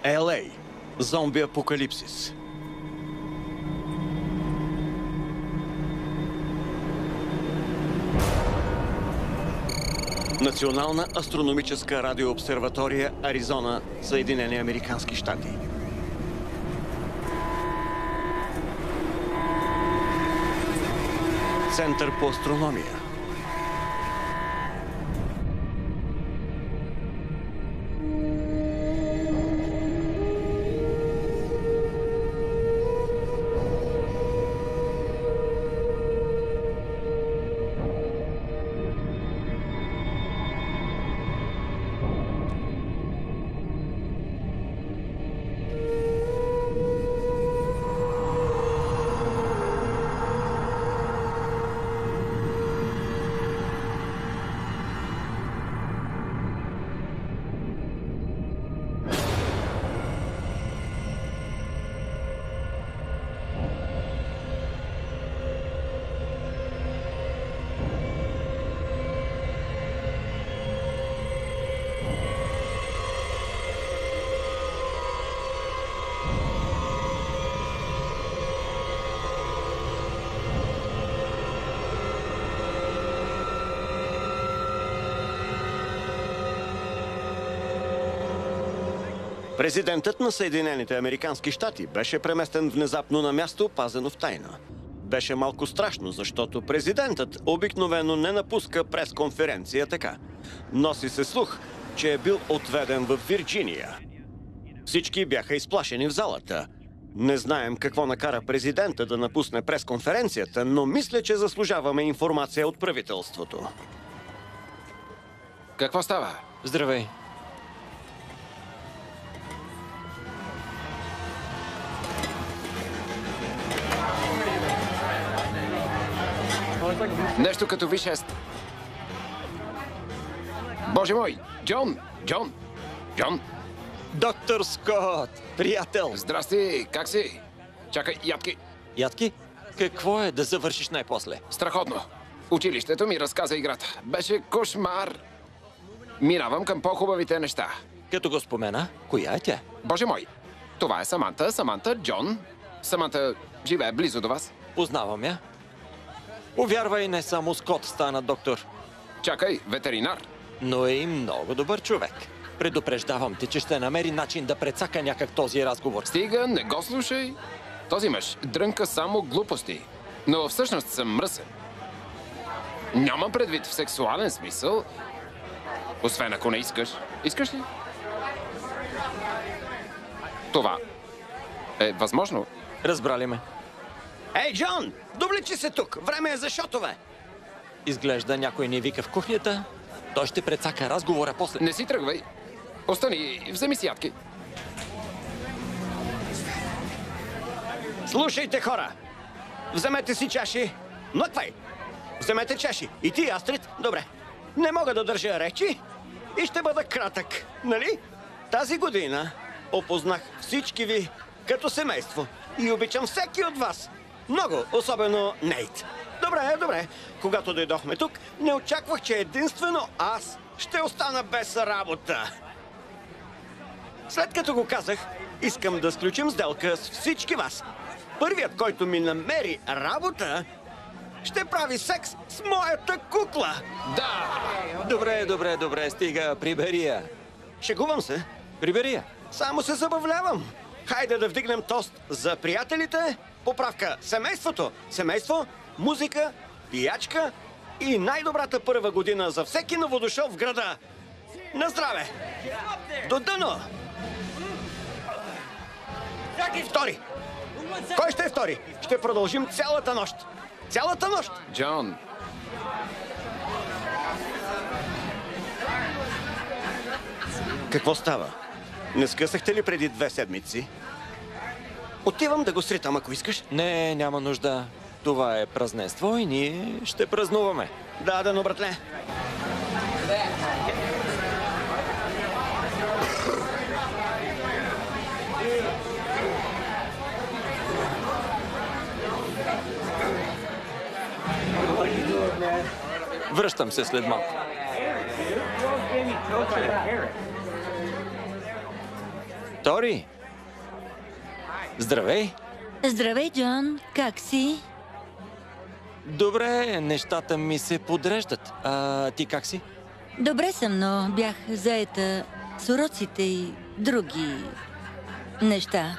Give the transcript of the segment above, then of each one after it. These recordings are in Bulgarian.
LA. Зомби апокалипсис. Национална астрономическа радиообсерватория, Аризона, Съединени американски щати. Център по астрономия. Президентът на Съединените американски щати беше преместен внезапно на място, пазено в тайна. Беше малко страшно, защото президентът обикновено не напуска пресконференция така. Носи се слух, че е бил отведен в Вирджиния. Всички бяха изплашени в залата. Не знаем какво накара президента да напусне пресконференцията, но мисля, че заслужаваме информация от правителството. Какво става? Здравей. Нещо като V6. Боже мой! Джон! Джон! Джон! Доктор Скот! Приятел! Здрасти! Как си? Чакай, ядки! Ядки? Какво е да завършиш най-после? Страхотно! Училището ми разказа играта. Беше кошмар! Минавам към по-хубавите неща. Като го спомена, коя е тя? Боже мой! Това е Саманта. Саманта Джон. Саманта живее близо до вас. Познавам я. Повярвай, не само Скот стана доктор. Чакай, ветеринар. Но е и много добър човек. Предупреждавам те, че ще намери начин да прецака някак този разговор. Стига, не го слушай. Този мъж дрънка само глупости. Но всъщност съм мръсен. Няма предвид в сексуален смисъл. Освен ако не искаш. Искаш ли? Това е възможно. Разбрали ме. Ей, Джон! Довлечи се тук! Време е за шотове! Изглежда някой ни вика в кухнята. Той ще прецака разговора после. Не си тръгвай. Остани, вземи си ядки. Слушайте, хора! Вземете си чаши. Млъквай! Вземете чаши. И ти, Астрид? Добре. Не мога да държа речи и ще бъда кратък, нали? Тази година опознах всички ви като семейство и обичам всеки от вас. Много, особено Нейт. Добре, добре. Когато дойдохме тук, не очаквах, че единствено аз ще остана без работа. След като го казах, искам да сключим сделка с всички вас. Първият, който ми намери работа, ще прави секс с моята кукла. Да! Добре, стига, прибери я. Шегувам се. Прибери я. Само се забавлявам. Хайде да вдигнем тост за приятелите. Поправка. Семейството. Семейство, музика, пиячка и най-добрата първа година за всеки новодошъл в града. На здраве! До дъно! Втори! Кой ще е втори? Ще продължим цялата нощ. Цялата нощ! Джон. Какво става? Не скъсахте ли преди 2 седмици? Отивам да го сритам, ако искаш. Не, няма нужда. Това е празненство и ние ще празнуваме. Да, но братле. Връщам се след малко. Тори! Здравей! Здравей, Джон. Как си? Добре, нещата ми се подреждат. А ти как си? Добре съм, но бях заета с уроците и други неща.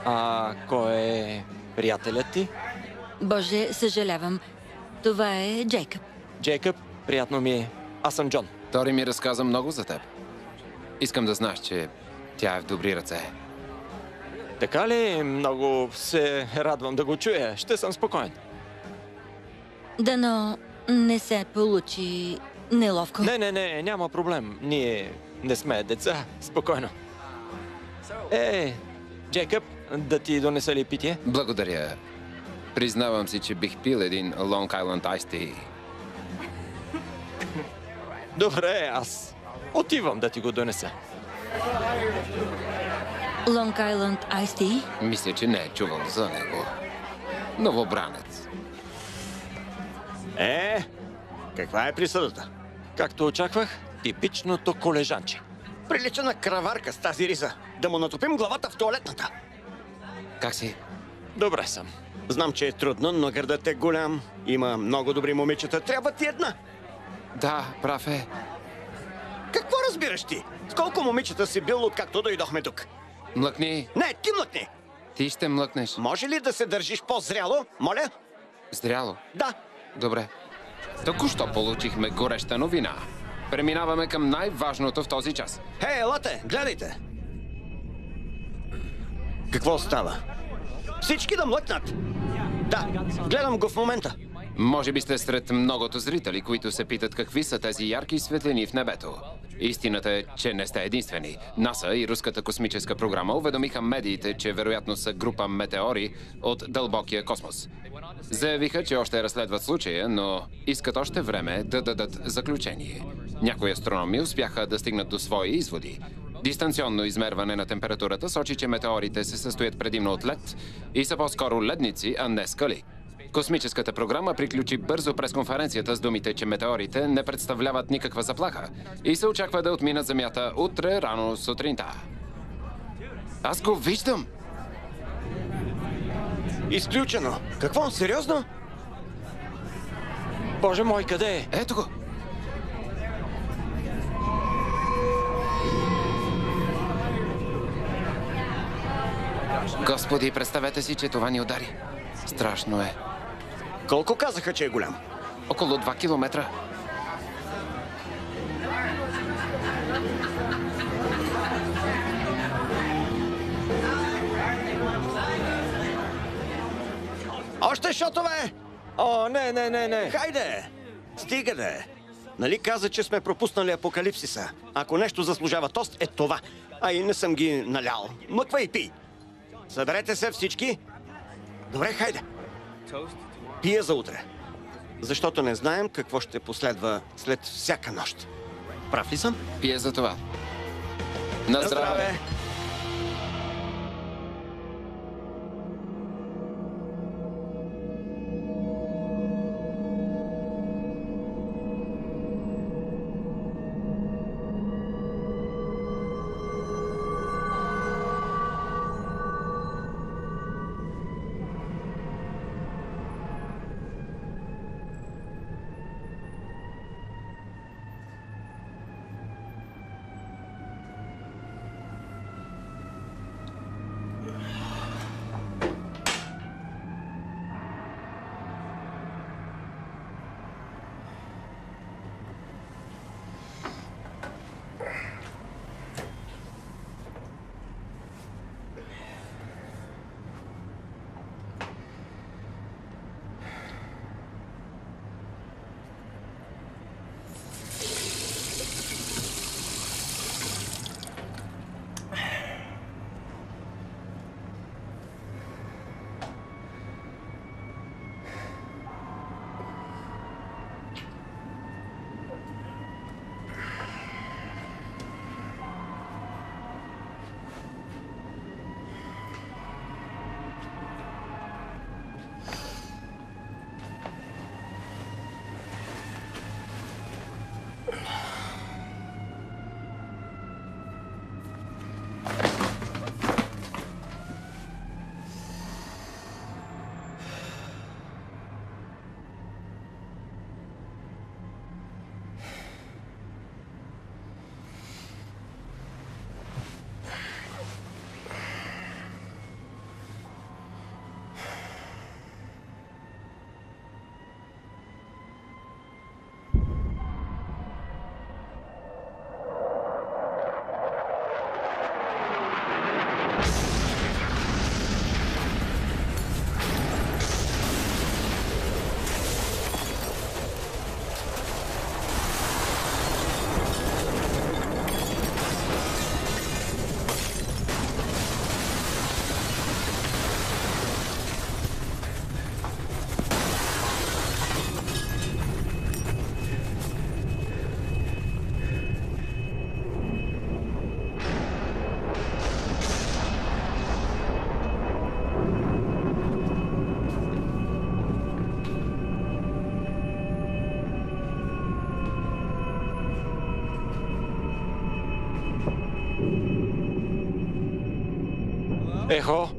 А кой е приятелят ти? Боже, съжалявам. Това е Джейкъб. Джейкъб, приятно ми е. Аз съм Джон. Тори ми разказа много за теб. Искам да знаеш, че тя е в добри ръце. Така ли? Много се радвам да го чуя. Ще съм спокоен. Дано не се получи неловко. Не, няма проблем. Ние не сме деца. Спокойно. Джейкъб, да ти донеса ли питие? Благодаря. Признавам си, че бих пил един Long Island Iced Tea. Добре, аз отивам да ти го донеса. Long Island Iced Tea? Мисля, че не е чувал за него. Новобранец. Каква е присъдата? Както очаквах, типичното колежанче. Прилича на краварка с тази риза. Да му натопим главата в тоалетната. Как си? Добре съм. Знам, че е трудно, но гърдът е голям. Има много добри момичета. Трябва ти една. Да, прав е. Какво разбираш ти? С колко момичета си бил, откакто дойдохме тук? Млъкни. Не, ти млъкни. Ти ще млъкнеш. Може ли да се държиш по-зряло? Моля? Зряло. Да. Добре. Току-що получихме гореща новина. Преминаваме към най-важното в този час. Хей, елате, гледайте. Какво става? Всички да млъкнат. Да, гледам го в момента. Може би сте сред многото зрители, които се питат какви са тези ярки светлини в небето. Истината е, че не сте единствени. НАСА и Руската космическа програма уведомиха медиите, че вероятно са група метеори от дълбокия космос. Заявиха, че още разследват случая, но искат още време да дадат заключение. Някои астрономи успяха да стигнат до свои изводи. Дистанционно измерване на температурата сочи, че метеорите се състоят предимно от лед и са по-скоро ледници, а не скали. Космическата програма приключи бързо пресконференцията с думите, че метеорите не представляват никаква заплаха и се очаква да отминат Земята утре рано сутринта. Аз го виждам! Изключено. Какво? Сериозно? Боже мой, къде е? Ето го! Господи, представете си, че това ни удари. Страшно е. Колко казаха, че е голям? Около 2 километра. Още шотове! О, не. Хайде! Стига да е. Нали каза, че сме пропуснали апокалипсиса? Ако нещо заслужава тост, е това. А и не съм ги налял. Мъква и пий. Съберете се всички. Добре, хайде. Пия за утре. Защото не знаем какво ще последва след всяка нощ. Прав ли съм? Пие за това. На здраве! Ехо?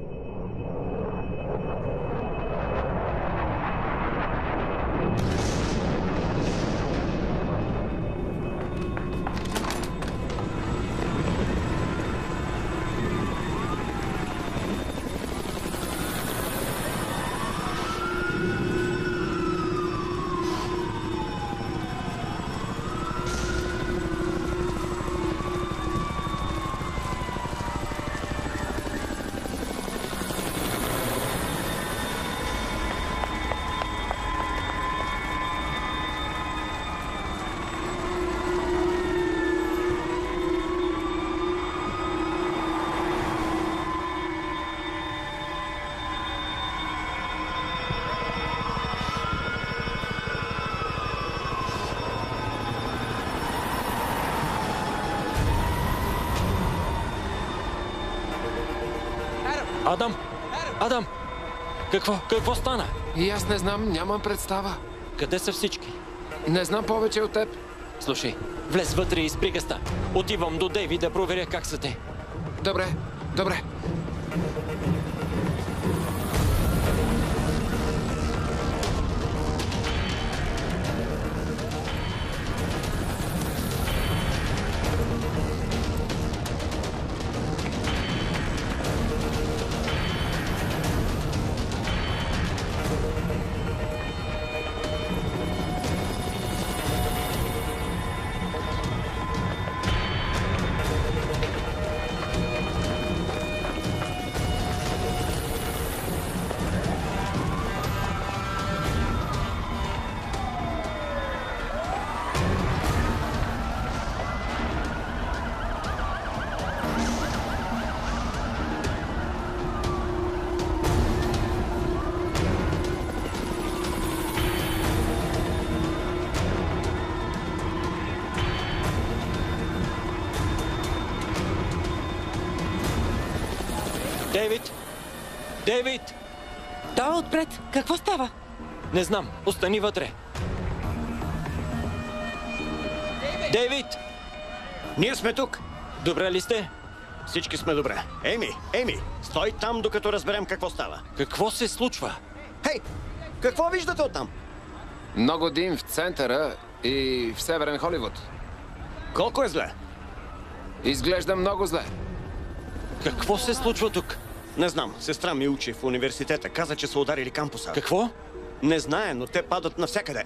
Адам! Адам! Какво стана? И аз не знам, нямам представа. Къде са всички? Не знам повече от теб. Слушай, влез вътре и спри гъста. Отивам до Дейви да проверя как са те. Добре, добре. Дейвид! Дейвид! Той е отпред. Какво става? Не знам. Остани вътре. Дейвид! Ние сме тук. Добре ли сте? Всички сме добре. Еми, стой там, докато разберем какво става. Какво се случва? Хей, какво виждате оттам? Много дим в центъра и в Северен Холивуд. Колко е зле? Изглежда много зле. Какво се случва тук? Не знам. Сестра ми учи в университета. Каза, че са ударили кампуса. Какво? Не знае, но те падат навсякъде.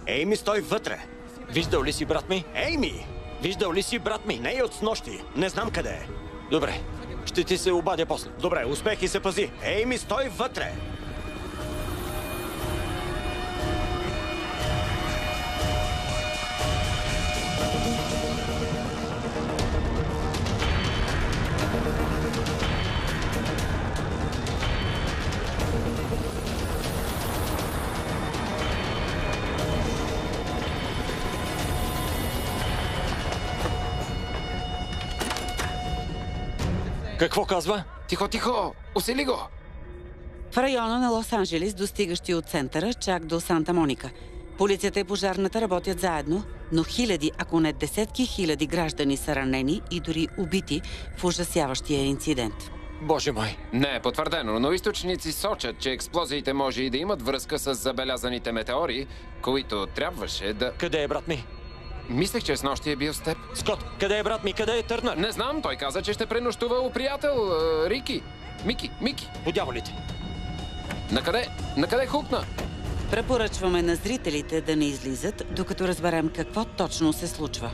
Ейми, стой вътре. Виждал ли си брат ми? Ейми! Виждал ли си брат ми? Не е от снощи. Не знам къде е. Добре. Ще ти се обадя после. Добре, успех и се пази. Ейми, стой вътре! Какво казва? Тихо, тихо! Усили го! В района на Лос-Анджелис, достигащи от центъра, чак до Санта Моника. Полицията и пожарната работят заедно, но хиляди, ако не десетки хиляди граждани са ранени и дори убити в ужасяващия инцидент. Боже мой! Не е потвърдено, но източници сочат, че експлозиите може и да имат връзка с забелязаните метеори, които трябваше да... Къде е брат ми? Мислех, че снощи е бил с теб. Скот, къде е брат ми? Къде е Търнър? Не знам, той каза, че ще пренощува у приятел Рики. Мики. По дяволите. Накъде хукна? Препоръчваме на зрителите да не излизат, докато разберем какво точно се случва.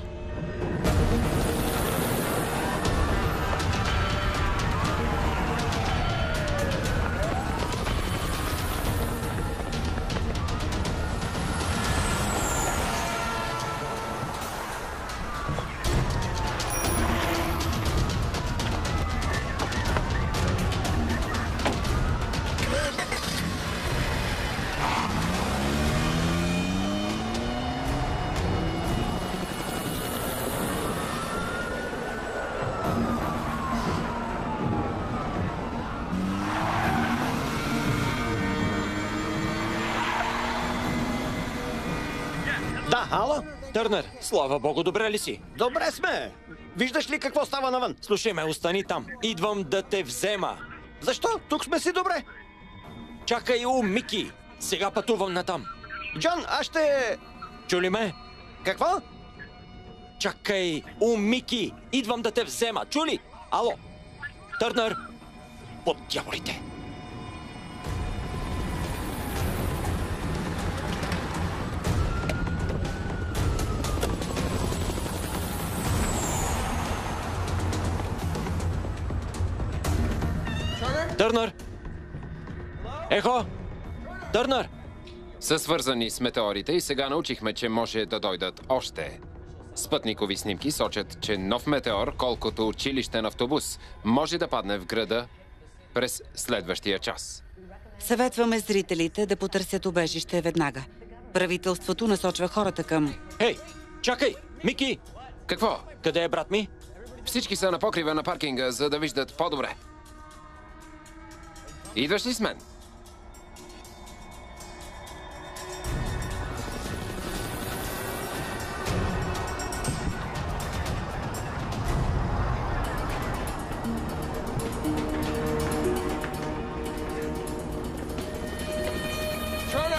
Да, ало? Търнър, слава богу, добре ли си? Добре сме. Виждаш ли какво става навън? Слушай ме, остани там. Идвам да те взема. Защо? Тук сме си добре. Чакай, Мики. Сега пътувам натам. Джон, аз ще... Чули ме? Какво? Чакай, Мики. Идвам да те взема. Чули? Ало? Търнър? Под дяволите. Търнър? Ехо? Търнър? Са свързани с метеорите и сега научихме, че може да дойдат още. Спътникови снимки сочат, че нов метеор, колкото училищен автобус, може да падне в града през следващия час. Съветваме зрителите да потърсят убежище веднага. Правителството насочва хората към... Хей, чакай! Мики! Какво? Къде е брат ми? Всички са на покрива на паркинга, за да виждат по-добре. Идваш ли с мен?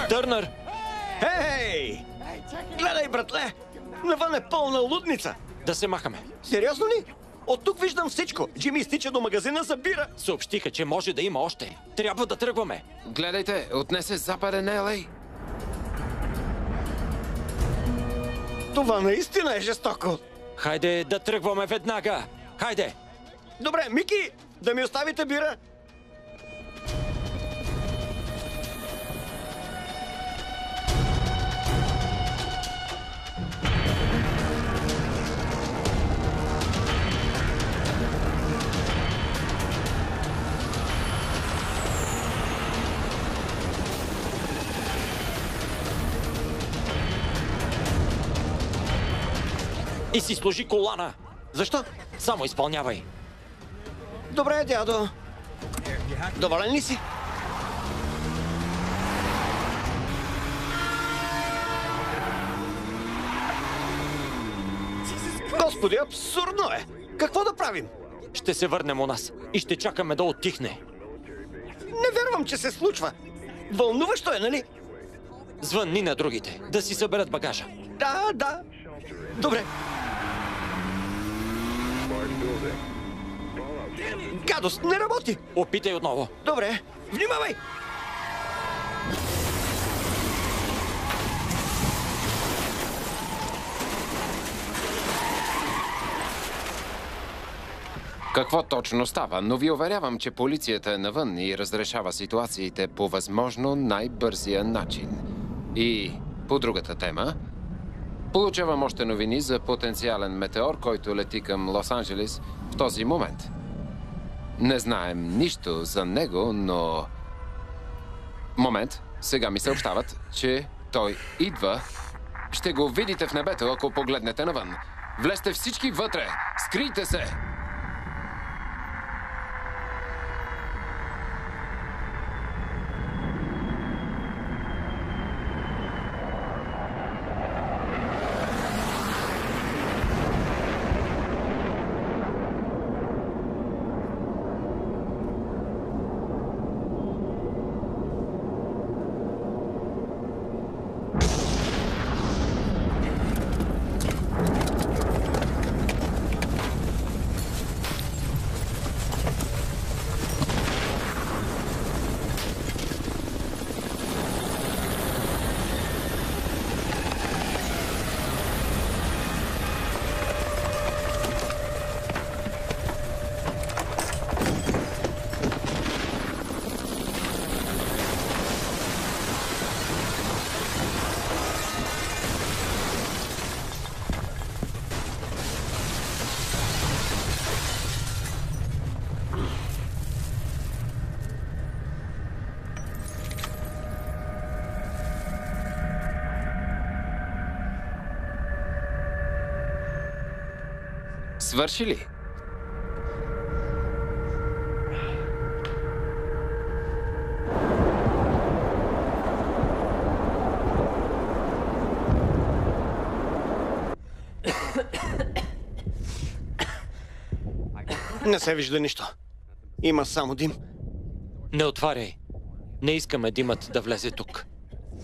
Търнър! Хей! Гледай, братле! Навън е пълна лудница. Да се махаме. Сериозно ли? От тук виждам всичко. Джими изтича до магазина за бира. Съобщиха, че може да има още. Трябва да тръгваме. Гледайте, отнесе западен Елей. Това наистина е жестоко. Хайде да тръгваме веднага. Хайде! Добре, Мики, да ми оставите бира. И си сложи колана. Защо? Само изпълнявай. Добре, дядо. Доволен ли си? Господи, абсурдно е! Какво да правим? Ще се върнем у нас и ще чакаме да оттихне. Не вярвам, че се случва. Вълнуващо е, нали? Звънни на другите, да си съберат багажа. Да. Добре. Гадост, не работи. Опитай отново. Добре, внимавай! Какво точно става, но ви уверявам, че полицията е навън и разрешава ситуациите по възможно най-бързия начин. И по другата тема, получавам още новини за потенциален метеор, който лети към Лос-Анджелес в този момент. Не знаем нищо за него, но... Момент, сега ми съобщават, че той идва. Ще го видите в небето, ако погледнете навън. Влезте всички вътре! Скрийте се! Свърши ли? Не се вижда нищо. Има само дим. Не отваряй. Не искаме димът да влезе тук.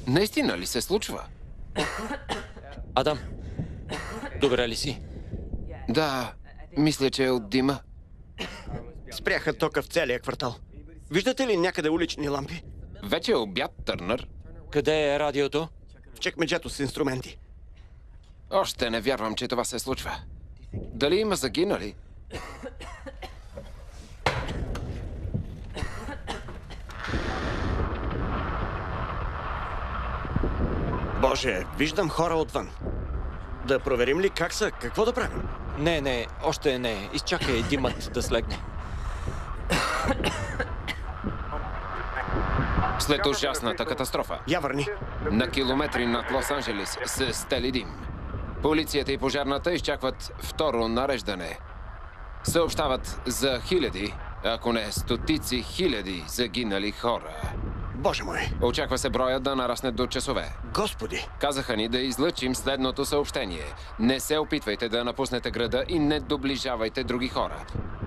Наистина ли се случва? Адам, добре ли си? Да, мисля, че е от дима. Спряха тока в целия квартал. Виждате ли някъде улични лампи? Вече е обяд, Търнър. Къде е радиото? В чекмеджето с инструменти. Още не вярвам, че това се случва. Дали има загинали? Боже, виждам хора отвън. Да проверим ли как са? Какво да правим? Не, още не. Изчакай димът да слегне. След ужасната катастрофа, Я върни. на километри над Лос-Анджелес се стели дим. Полицията и пожарната изчакват второ нареждане. Съобщават за хиляди, ако не стотици хиляди загинали хора. Боже мой. Очаква се броя да нарасне до часове. Господи. Казаха ни да излъчим следното съобщение. Не се опитвайте да напуснете града и не доближавайте други хора.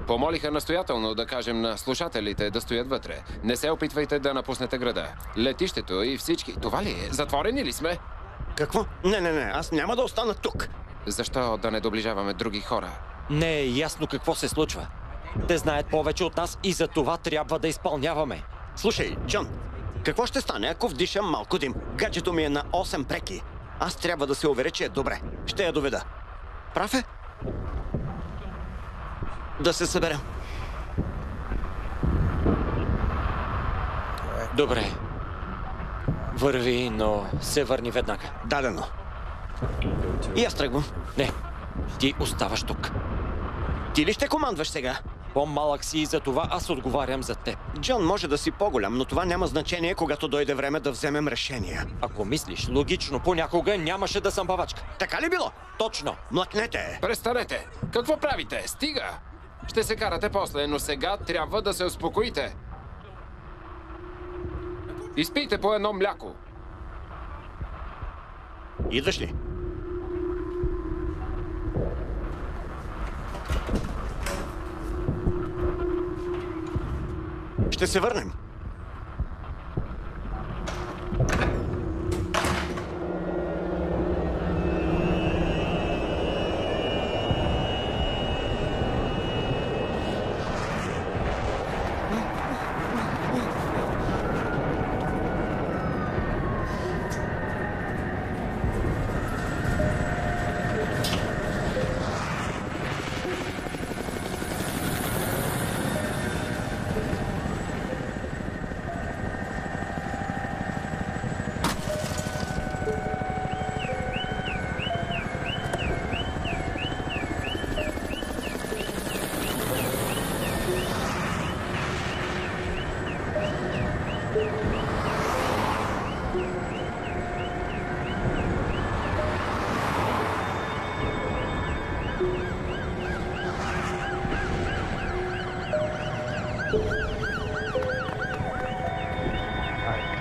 Помолиха настоятелно да кажем на слушателите да стоят вътре. Не се опитвайте да напуснете града. Летището и всички. Това ли е? Затворени ли сме? Какво? Не. Аз няма да остана тук. Защо да не доближаваме други хора? Не е ясно какво се случва. Те знаят повече от нас и за това трябва да изпълняваме. Слушай, Джон, какво ще стане, ако вдишам малко дим? Гаджето ми е на 8 преки. Аз трябва да се уверя, че е добре. Ще я доведа. Прав е? Да се съберем. Добре. Върви, но се върни веднага. Дадено. И аз тръгвам. Не, ти оставаш тук. Ти ли ще командваш сега? По-малък си и за това аз отговарям за теб. Джон може да си по-голям, но това няма значение, когато дойде време да вземем решения. Ако мислиш логично, понякога нямаше да съм бавачка. Така ли било? Точно. Млъкнете! Престанете! Какво правите? Стига! Ще се карате после, но сега трябва да се успокоите. Изпийте по едно мляко. Идваш ли? Ще се върнем.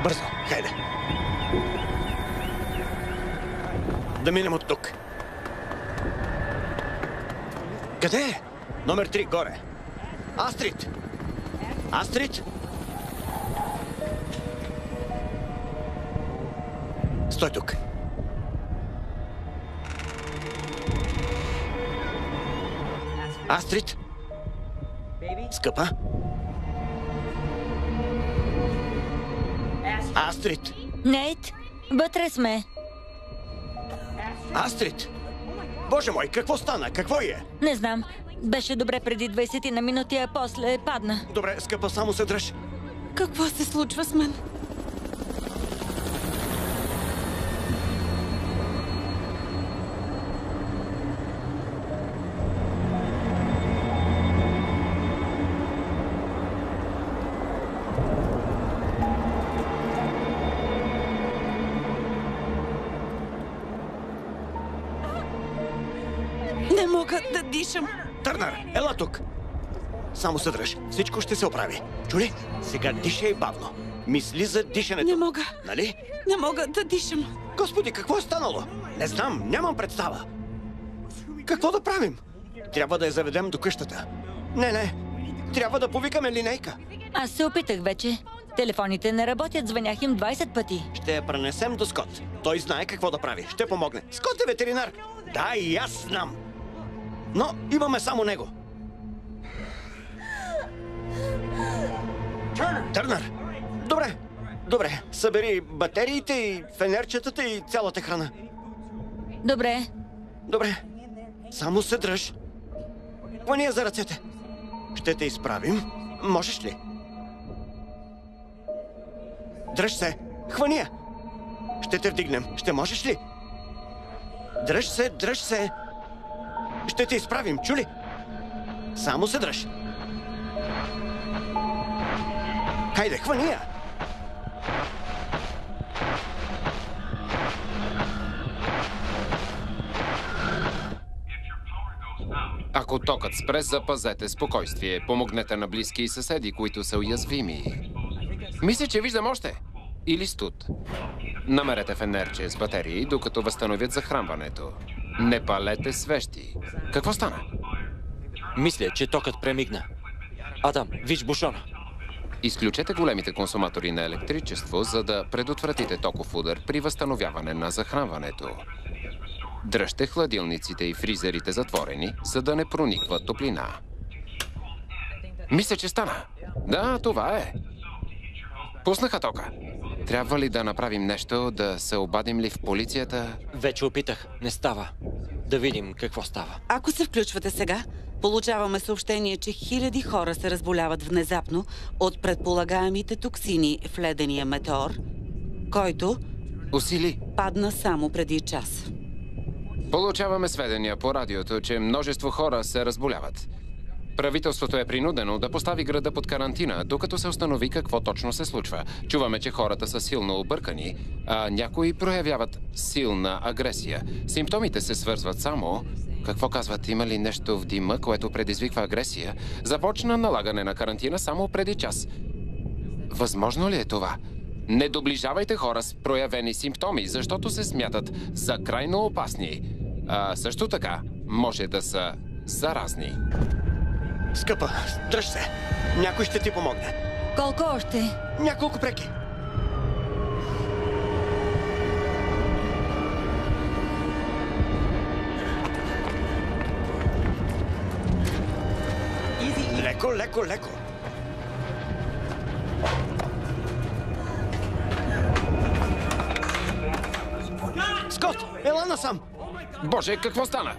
Бързо, хайде. Да минем от тук. Къде е? Номер 3, горе. Астрид! Астрид! Стой тук. Астрид! Скъпа? Астрид! Нейт, вътре сме. Астрид! Боже мой, какво стана? Какво е? Не знам. Беше добре преди 20 на минути, а после падна. Добре, скъпа, само се дръж. Какво се случва с мен? Не мога да дишам. Търнър, ела тук. Само се дръж. Всичко ще се оправи. Чули? Сега дишай бавно. Мисли за дишането. Не мога. Нали? Не мога да дишам. Господи, какво е станало? Не знам, нямам представа. Какво да правим? Трябва да я заведем до къщата. Не. Трябва да повикаме линейка. Аз се опитах вече. Телефоните не работят, звънях им 20 пъти. Ще я пренесем до Скот. Той знае какво да прави. Ще помогне. Скот е ветеринар. Да, и аз знам. Но имаме само него. Търнър! Добре. Събери батериите и фенерчетата и цялата храна. Добре. Само се дръж. Хвани я за ръцете. Ще те изправим. Можеш ли? Дръж се. Хвани я. Ще те вдигнем. Ще можеш ли? Дръж се. Ще те изправим, чули? Само се дръж. Хайде, хвани я. Ако токът спре, запазете спокойствие. Помогнете на близки и съседи, които са уязвими. Мисля, че виждам още. Или студ. Намерете фенерче с батерии, докато възстановят захранването. Не палете свещи. Какво стана? Мисля, че токът премигна. Адам, виж бушона. Изключете големите консуматори на електричество, за да предотвратите токов удар при възстановяване на захранването. Дръжте хладилниците и фризерите затворени, за да не прониква топлина. Мисля, че стана. Да, това е. Пуснаха тока. Трябва ли да направим нещо, да се обадим ли в полицията? Вече опитах. Не става. Да видим какво става. Ако се включвате сега, получаваме съобщение, че хиляди хора се разболяват внезапно от предполагаемите токсини в ледения метеор, който Усили. падна само преди час. Получаваме сведения по радиото, че множество хора се разболяват. Правителството е принудено да постави града под карантина, докато се установи какво точно се случва. Чуваме, че хората са силно объркани, а някои проявяват силна агресия. Симптомите се свързват само... Какво казват, има ли нещо в дима, което предизвиква агресия? Започна налагане на карантина само преди час. Възможно ли е това? Не доближавайте хора с проявени симптоми, защото се смятат за крайно опасни. А също така може да са заразни. Скъпа, дръж се. Някой ще ти помогне. Колко още? Няколко преки. Леко. Скот, ела насам. Боже, какво стана?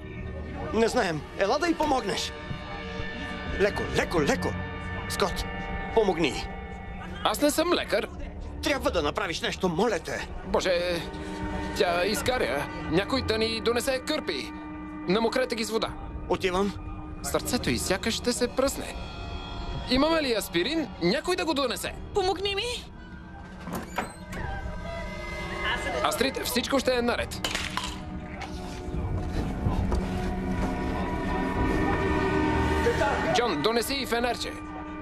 Не знаем. Ела да й помогнеш. Леко. Скот, помогни. Аз не съм лекар. Трябва да направиш нещо, моля те. Боже, тя изгаря. Някой да ни донесе кърпи. Намокрете ги с вода. Отивам. Сърцето й сякаш ще се пръсне. Имаме ли аспирин? Някой да го донесе. Помогни ми! Астрид, всичко ще е наред. Джон, донеси и фенерче.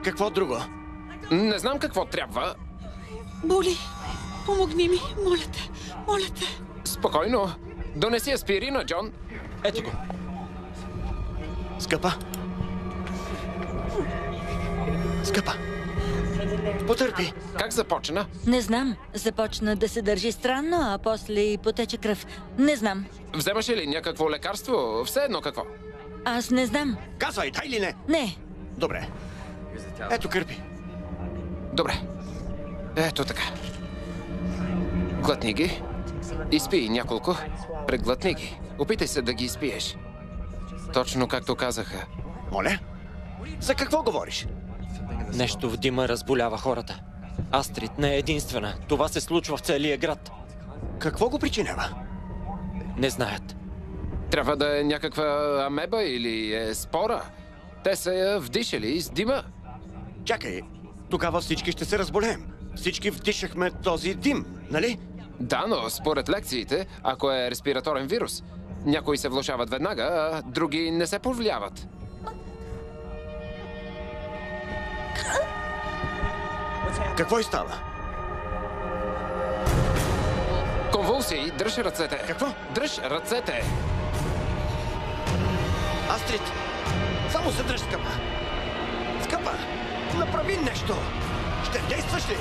Какво друго? Не знам какво трябва. Боли! Помогни ми! Моля те! Спокойно. Донеси аспирина, Джон. Ето го. Скъпа. Потърпи. Как започна? Не знам. Започна да се държи странно, а после и потече кръв. Не знам. Вземаше ли някакво лекарство? Все едно какво? Аз не знам. Казвай, дай ли не? Не. Добре. Ето кърпи. Добре. Ето така. Глътни ги. Изпий няколко. Преглътни ги. Опитай се да ги изпиеш. Точно както казаха. Моля? За какво говориш? Нещо в дима разболява хората. Астрид не е единствена. Това се случва в целия град. Какво го причинява? Не знаят. Трябва да е някаква амеба или е спора. Те са я вдишали с дима. Чакай, тогава всички ще се разболеем. Всички вдишахме този дим, нали? Да, но според лекциите, ако е респираторен вирус, някои се влошават веднага, а други не се повлияват. Какво и става? Конвулсии, дръж ръцете. Какво? Дръж ръцете. Астрид! Само се дръж, скъпа. Направи нещо! Ще действаш ли?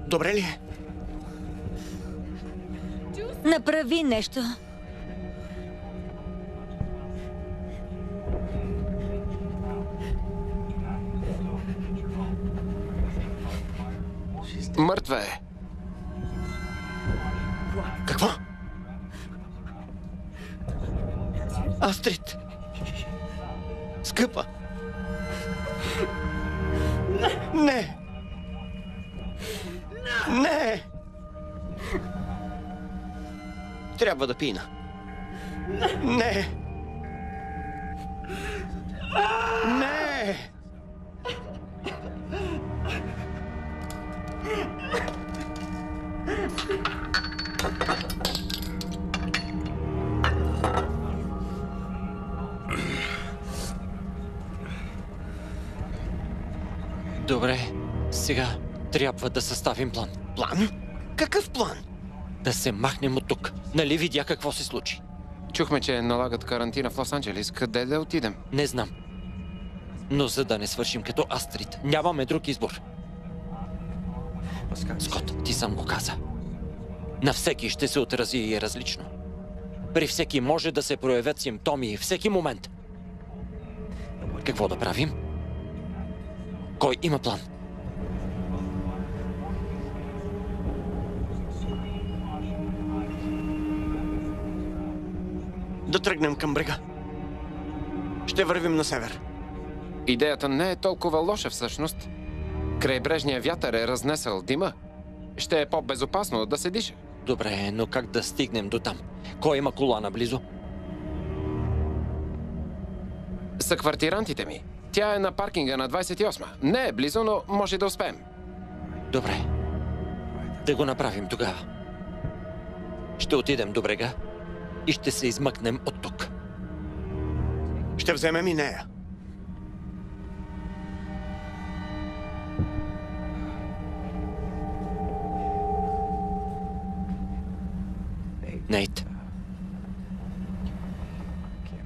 Добре ли е? Направи нещо. Мъртва е. Какво? Астрид! Скъпа! Не! Не! Трябва да пина. Не! Не! Добре, сега трябва да съставим план. План? Какъв план? Да се махнем от тук. Нали видя какво се случи? Чухме, че налагат карантина в Лос-Анджелис. Къде да отидем? Не знам. Но за да не свършим като Астрид, нямаме друг избор. Скот, ти сам го каза. На всеки ще се отрази и е различно. При всеки може да се проявят симптоми всеки момент. Какво да правим? Кой има план? Да тръгнем към брега. Ще вървим на север. Идеята не е толкова лоша всъщност. Крайбрежният вятър е разнесъл дима. Ще е по-безопасно да се диша. Добре, но как да стигнем до там? Кой има кола наблизо? Са квартирантите ми. Тя е на паркинга на 28. Не е близо, но може да успеем. Добре. Да го направим тогава. Ще отидем до брега и ще се измъкнем от тук. Ще вземем и нея. Нейт.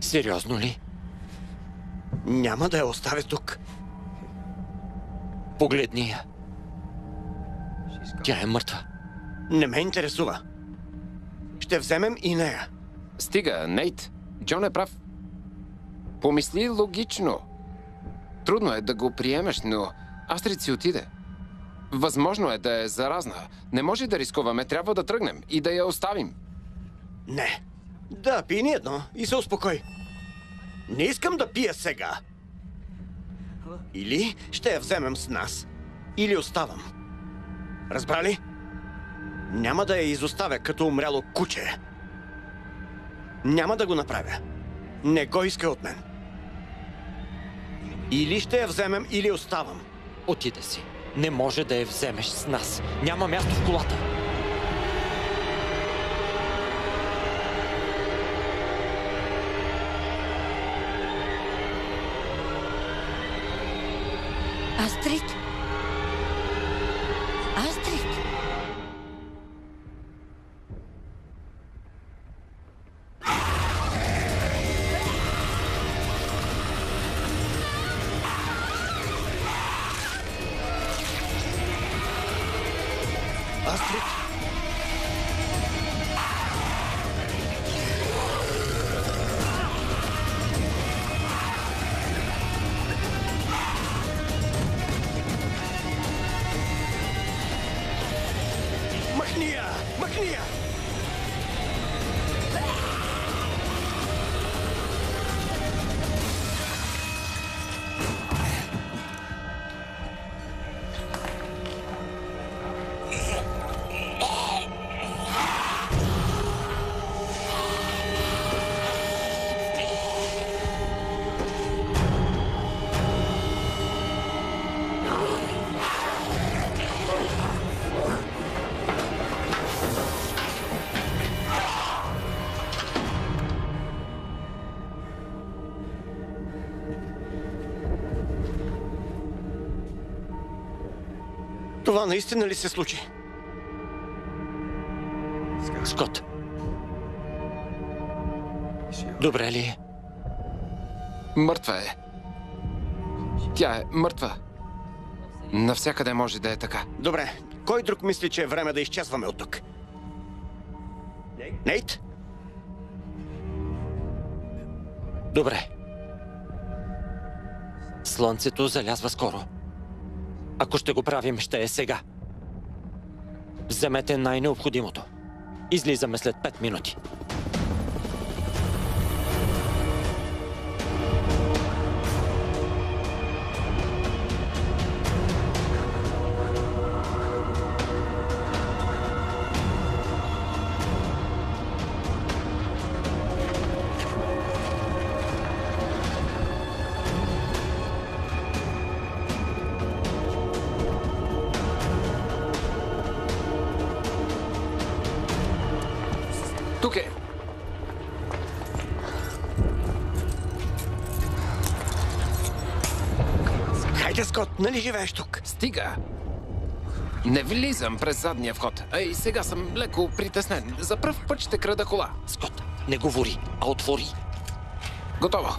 Сериозно ли? Няма да я оставя тук. Погледни я. Тя е мъртва. Не ме интересува. Ще вземем и нея. Стига, Нейт. Джон е прав. Помисли логично. Трудно е да го приемеш, но Астрид си отиде. Възможно е да е заразна. Не може да рискуваме, трябва да тръгнем и да я оставим. Не. Да, пини едно и се успокой. Не искам да пия сега. Или ще я вземем с нас, или оставам. Разбрали? Няма да я изоставя като умряло куче. Няма да го направя. Не го иска от мен. Или ще я вземем, или оставам. Отиде си. Не може да я вземеш с нас. Няма място в колата. Астрид? Астрид? Астрид? Махни я! Махни я! Това наистина ли се случи? Скот. Добре ли е? Мъртва е. Тя е мъртва. Навсякъде може да е така. Добре, кой друг мисли, че е време да изчезваме от тук? Нейт? Добре. Слънцето залязва скоро. Ако ще го правим, ще е сега. Вземете най-необходимото. Излизаме след 5 минути. Тук е. Хайде, Скот, нали живееш тук? Стига. Не влизам през задния вход. Ей, сега съм леко притеснен. За пръв път ще крада кола. Скот, не говори, а отвори. Готово.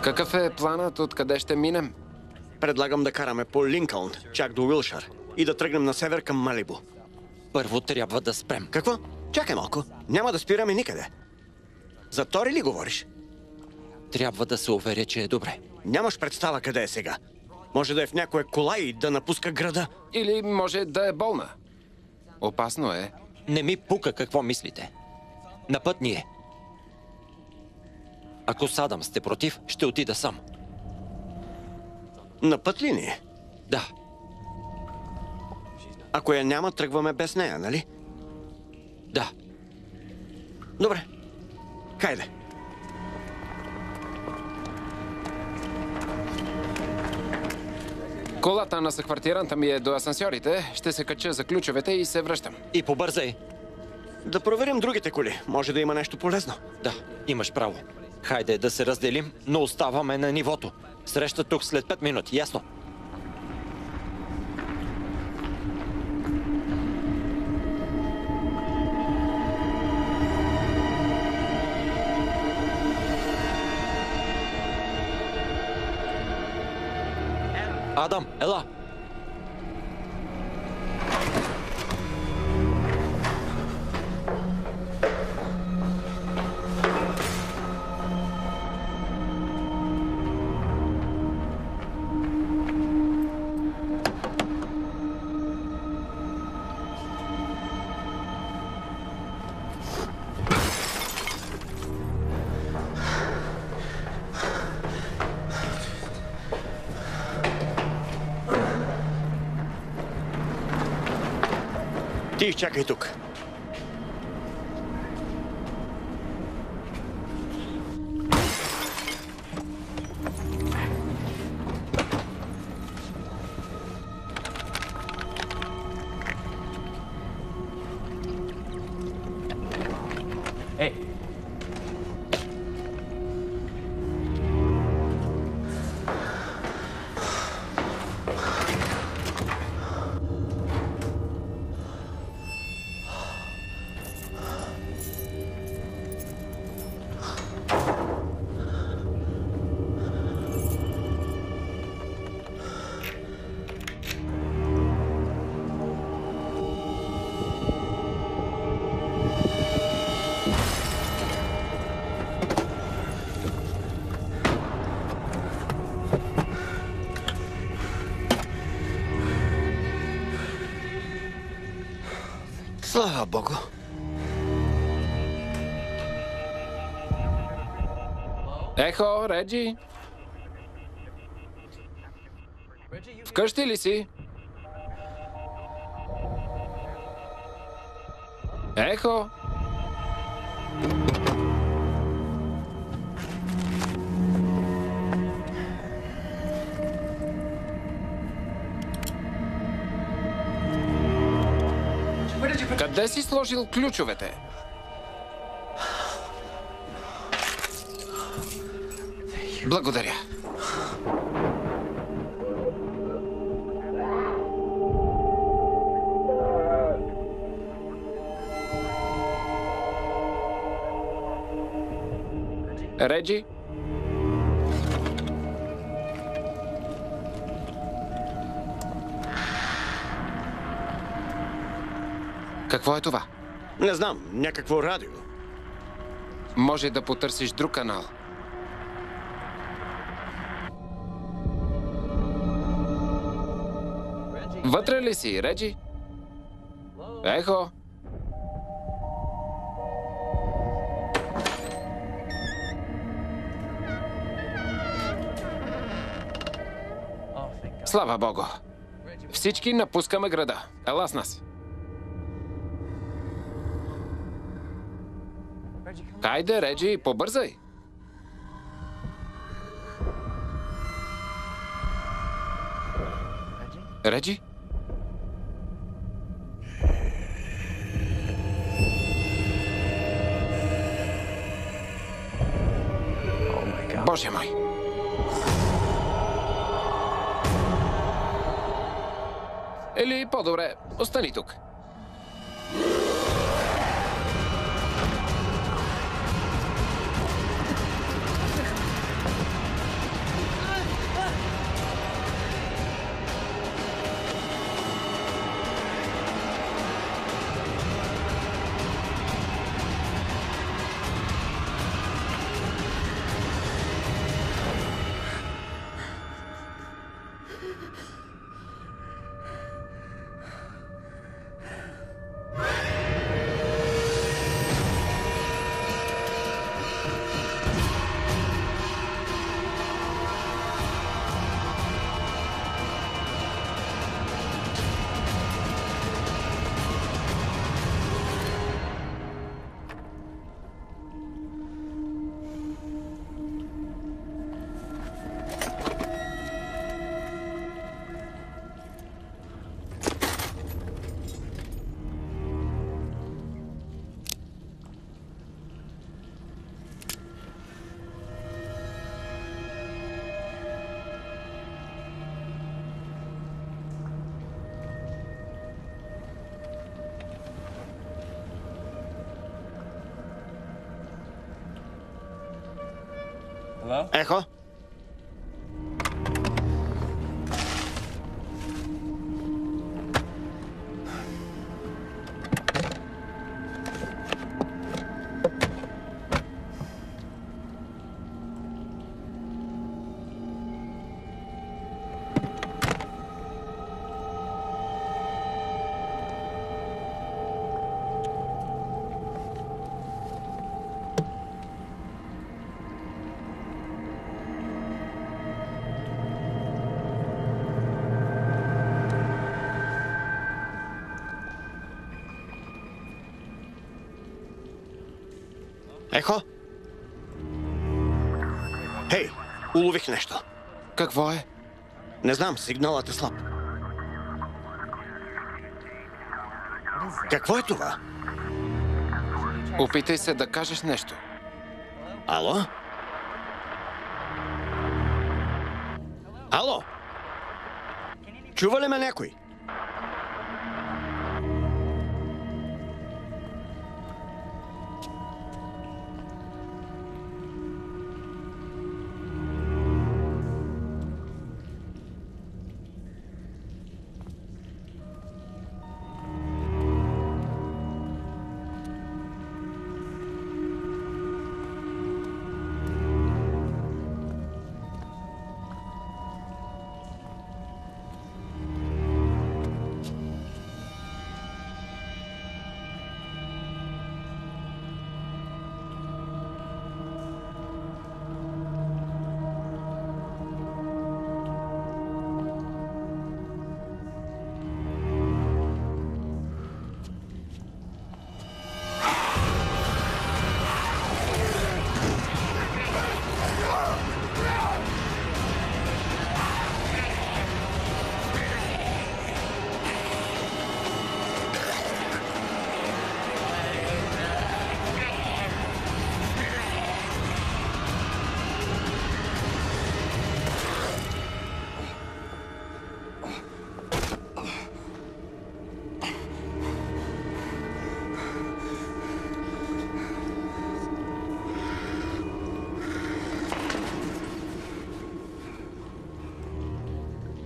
Какъв е планът? Откъде ще минем? Предлагам да караме по Линкълн, чак до Уилшър и да тръгнем на север към Малибу. Първо трябва да спрем. Какво? Чакай малко. Няма да спираме никъде. За Тори ли говориш? Трябва да се уверя, че е добре. Нямаш представа къде е сега. Може да е в някоя кола и да напуска града. Или може да е болна. Опасно е. Не ми пука какво мислите. На път ни е. Ако Садам сте против, ще отида сам. На път ли ни е? Да. Ако я няма, тръгваме без нея, нали? Да. Добре. Хайде. Колата на съквартиранта ми е до асансьорите. Ще се кача за ключовете и се връщам. И побързай. Да проверим другите коли. Може да има нещо полезно. Да, имаш право. Хайде да се разделим, но оставаме на нивото. Среща тук след 5 минути, ясно? Адам, ела! Ти изчакай тук. Слава Богу. Ехо, Реджи? Вкъщи ли си? Ехо? Къде си сложил ключовете? Благодаря. Реджи? Какво е това? Не знам, някакво радио. Може да потърсиш друг канал. Вътре ли си, Реджи? Ехо? Слава Богу. Всички напускаме града. Ела с нас. Хайде, Реджи, побързай. Реджи? Боже мой! Или по-добре, остани тук. Ехо? Ехо? Хей, улових нещо. Какво е? Не знам, сигналът е слаб. Какво е това? Опитай се да кажеш нещо. Ало? Ало? Чува ли ме някой?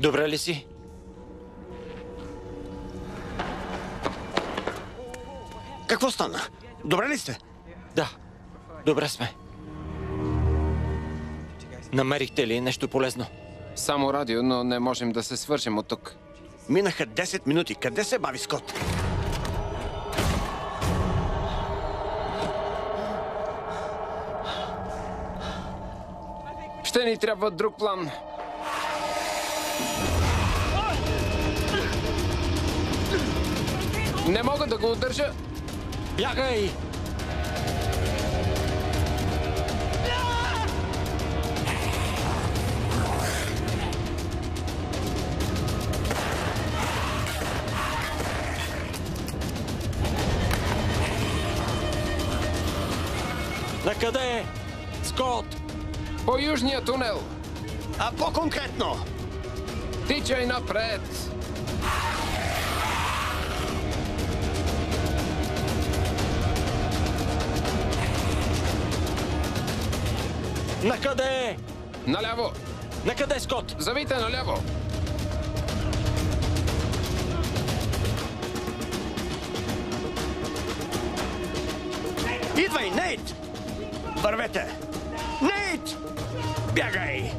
Добре ли си? Какво стана? Добре ли сте? Да, добре сме. Намерихте ли нещо полезно? Само радио, но не можем да се свържем от тук. Минаха 10 минути. Къде се бави Скот? Ще ни трябва друг план. Не мога да го удържа. Бягай! Накъде е? Скот! По южния тунел. А по-конкретно? Тичай напред. Накъде е? Наляво. Накъде, Скот? Завийте наляво. Идвай, Нейт! Вървете! Нейт! Бягай!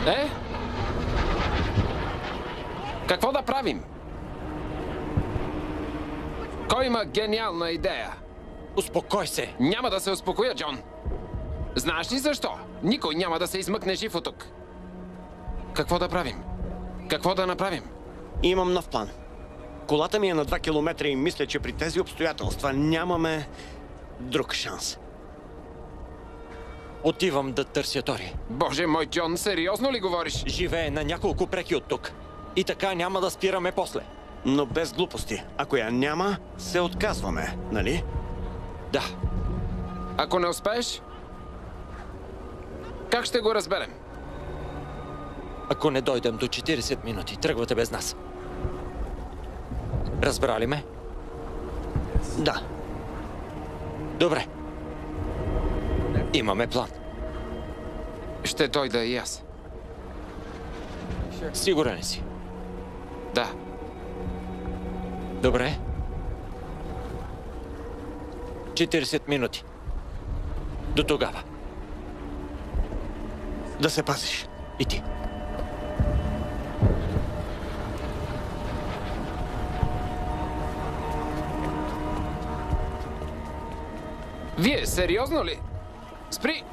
Е? Какво да правим? Кой има гениална идея? Успокой се! Няма да се успокоя, Джон. Знаеш ли защо? Никой няма да се измъкне жив от тук. Какво да правим? Какво да направим? Имам нов план. Колата ми е на 2 километра и мисля, че при тези обстоятелства нямаме друг шанс. Отивам да търся Тори. Боже мой, Джон, сериозно ли говориш? Живее на няколко преки от тук. И така няма да спираме после. Но без глупости. Ако я няма, се отказваме, нали? Да. Ако не успееш, как ще го разберем? Ако не дойдем до 40 минути, тръгвате без нас. Разбрали ме? Да. Добре. Имаме план. Ще дойда и аз. Сигурен ли си? Да. Добре. 40 минути. До тогава. Да се пазиш. И ти. Вие сериозно ли? Спри!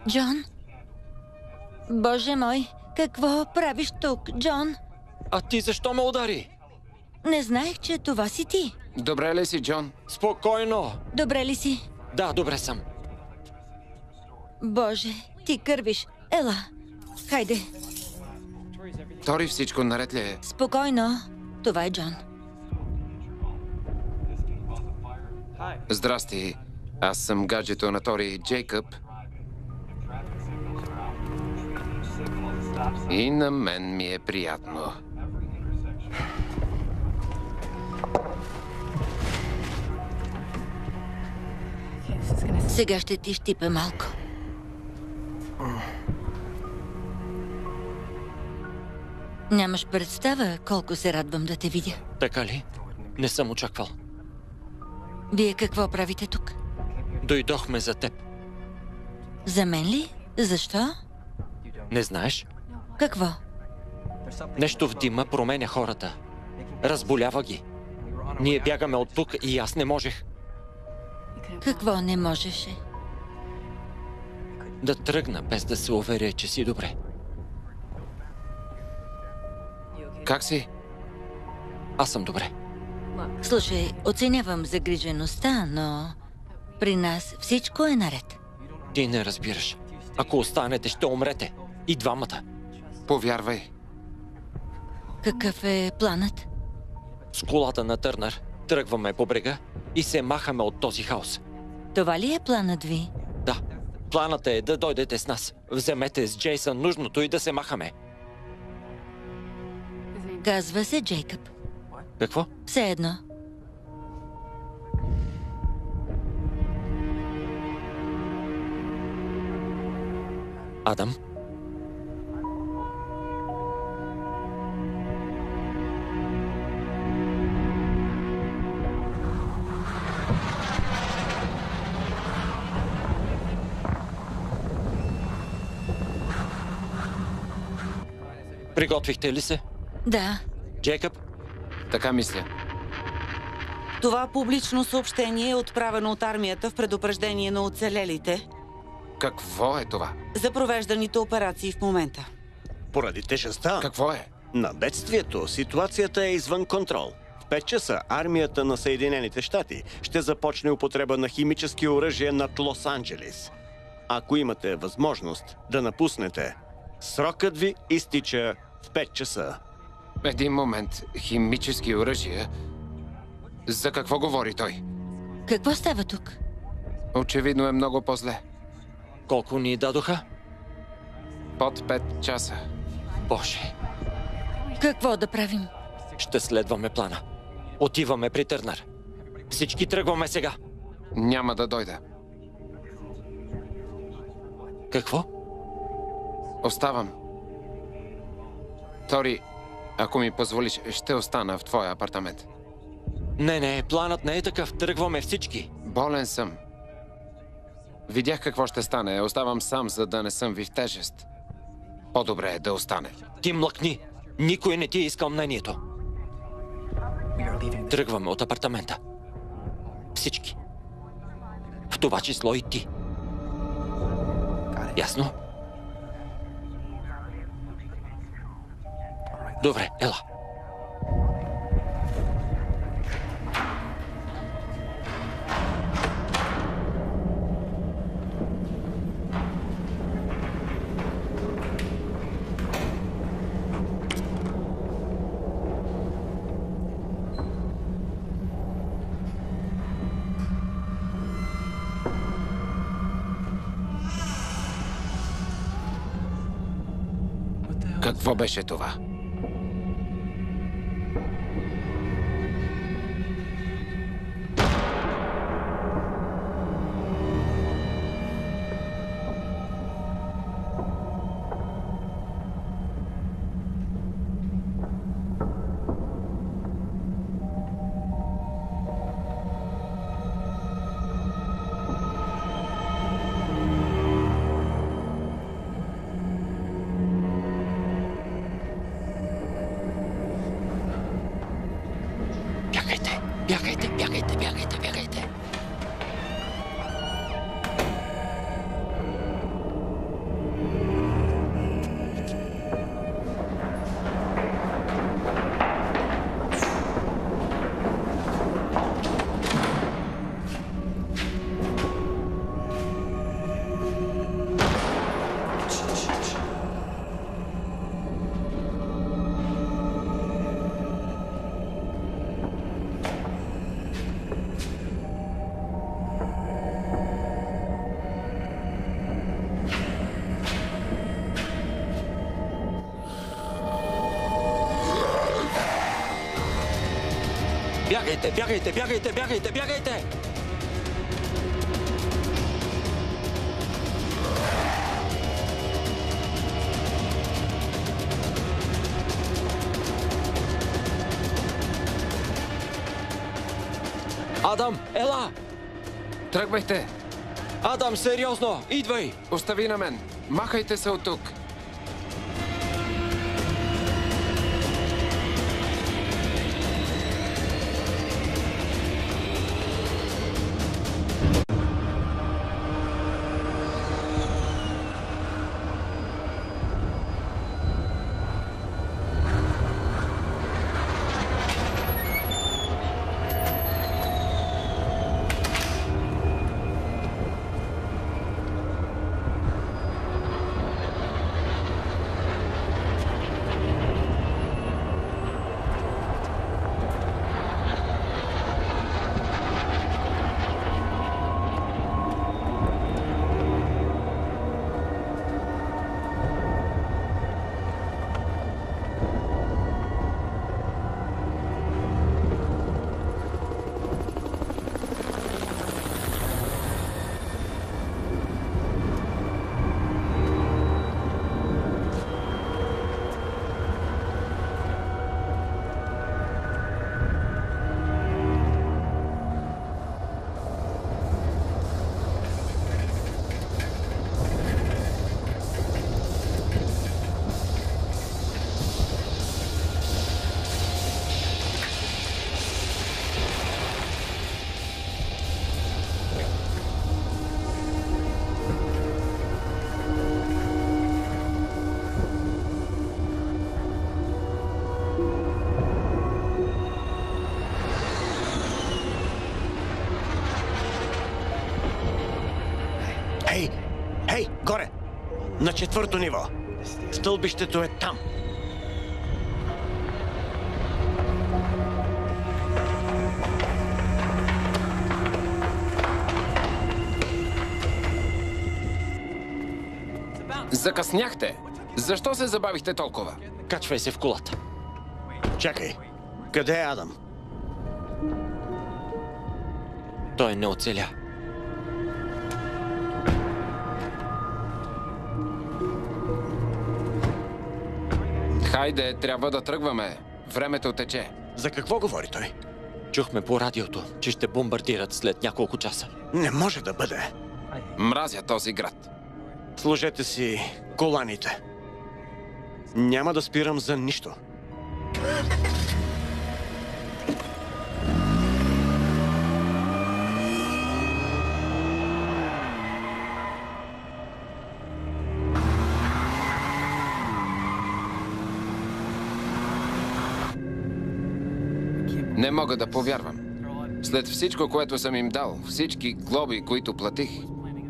Джон? Боже мой, какво правиш тук, Джон? А ти защо ме удари? Не знаех, че това си ти. Добре ли си, Джон? Спокойно. Добре ли си? Да, добре съм. Боже, ти кървиш. Ела, хайде. Тори, всичко наред ли е? Спокойно. Това е Джон. Здрасти. Аз съм гаджето на Тори, Джейкъб. И на мен ми е приятно. Сега ще ти щипе малко. Нямаш представа колко се радвам да те видя. Така ли? Не съм очаквал. Вие какво правите тук? Дойдохме за теб. За мен ли? Защо? Не знаеш? Какво? Нещо в дима променя хората. Разболява ги. Ние бягаме от тук и аз не можех Какво не можеше? да тръгна, без да се уверя, че си добре. Как си? Аз съм добре. Слушай, оценявам загрижеността, но при нас всичко е наред. Ти не разбираш. Ако останете, ще умрете. И двамата. Повярвай. Какъв е планът? С колата на Търнър тръгваме по брега и се махаме от този хаос. Това ли е планът ви? Да. Планът е да дойдете с нас. Вземете с Джейсън нужното и да се махаме. Казва се Джейкъб. Какво? Все едно. Адам? Приготвихте ли се? Да. Джейкъб? Така мисля. Това публично съобщение е отправено от армията в предупреждение на оцелелите Какво е това? за провежданите операции в момента. Поради тежестта Какво е? на бедствието, ситуацията е извън контрол. В 5 часа армията на Съединените щати ще започне употреба на химически оръжия над Лос-Анджелис. Ако имате възможност да напуснете, срокът ви изтича в 5 часа. Един момент. Химически оръжия? За какво говори той? Какво става тук? Очевидно е много по-зле. Колко ни дадоха? Под 5 часа. Боже, Какво да правим? ще следваме плана. Отиваме при Търнър. Всички тръгваме сега. Няма да дойда. Какво? Оставам. Тори, ако ми позволиш, ще остана в твоя апартамент. Не, планът не е такъв. Тръгваме всички. Болен съм. Видях какво ще стане. Оставам сам, за да не съм ви в тежест. По-добре е да остане. Ти млъкни. Никой не ти е искал мнението. Тръгваме от апартамента. Всички. В това число и ти. Ясно? Добре, ела. Какво беше това? Бягайте, бягайте, бягайте. Бягайте, бягайте, бягайте, бягайте, бягайте! Адам, ела! Тръгвайте! Адам, сериозно! Идвай! Остави на мен! Махайте се от тук! Хей, горе! На 4-то ниво. Стълбището е там. Закъсняхте! Защо се забавихте толкова? Качвай се в колата. Чакай, къде е Адам? Той не оцеля. Хайде, трябва да тръгваме. Времето тече. За какво говори той? Чухме по радиото, че ще бомбардират след няколко часа. Не може да бъде. Мразя този град. Сложете си коланите. Няма да спирам за нищо. Не мога да повярвам. След всичко, което съм им дал, всички глоби, които платих,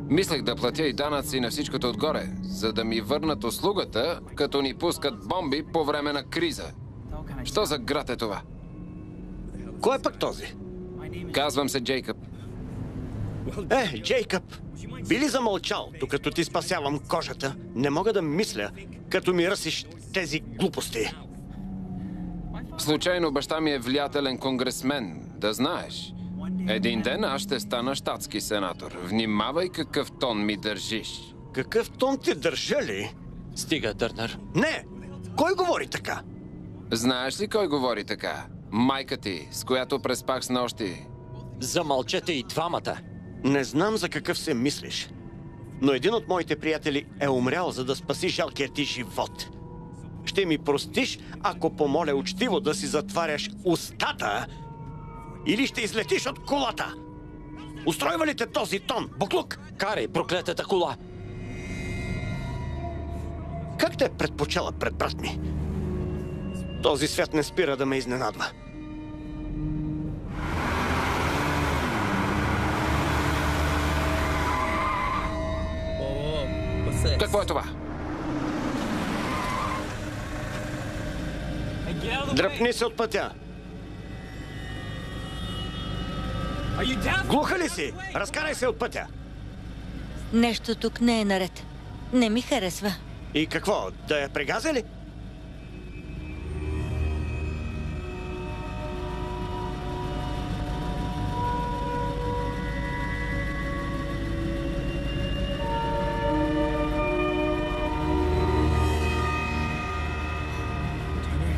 мислех да платя и данъци на всичкото отгоре, за да ми върнат услугата, като ни пускат бомби по време на криза. Що за град е това? Кой е пък този? Казвам се Джейкъб. Джейкъб, би ли замълчал, докато ти спасявам кожата? Не мога да мисля, като ми ръсиш тези глупости. Случайно баща ми е влиятелен конгресмен, да знаеш. Един ден аз ще стана щатски сенатор. Внимавай какъв тон ми държиш. Какъв тон ти държа ли? Стига, Търнър. Не! Кой говори така? Знаеш ли кой говори така? Майка ти, с която преспах с нощи. Замълчете и двамата. Не знам за какъв се мислиш, но един от моите приятели е умрял, за да спаси жалкия ти живот. Ще ми простиш, ако помоля учтиво да си затваряш устата, или ще излетиш от колата? Устройва ли те този тон, буклук? Карай проклетата кола! Как те е предпочела пред брат ми? Този свят не спира да ме изненадва. Какво е това? Дръпни се от пътя! Глуха ли си? Разкарай се от пътя! Нещо тук не е наред. Не ми харесва. И какво? Да я прегазя ли?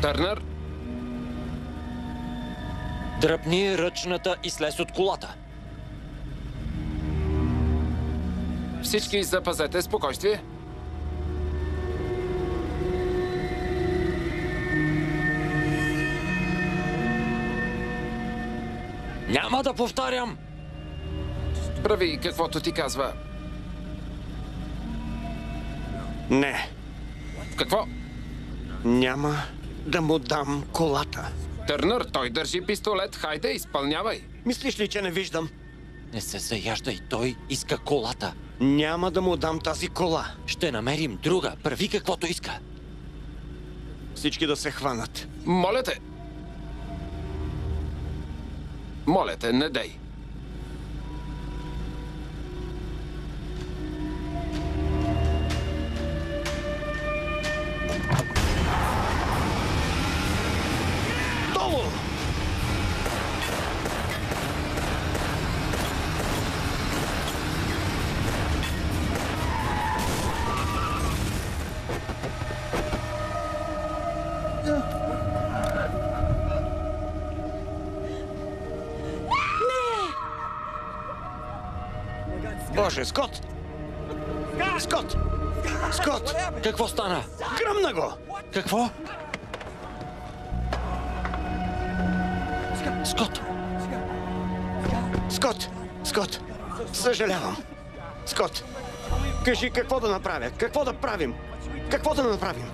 Търнър, Дръпни ръчната и слез от колата. всички запазете спокойствие. Няма да повтарям! Прави каквото ти казва. Не, Какво? няма да му дам колата. Търнър, той държи пистолет. Хайде, изпълнявай. Мислиш ли, че не виждам? Не се заяждай, той иска колата. Няма да му дам тази кола. Ще намерим друга, прави каквото иска. Всички да се хванат. Моля те. Моля те, не дей. Долу! Боже, Скот! Скот! Скот! Какво стана? Гръмна го! Какво? Скот! Скот! Скот! Съжалявам. Скот! Кажи какво да направя? Какво да правим? Какво да направим?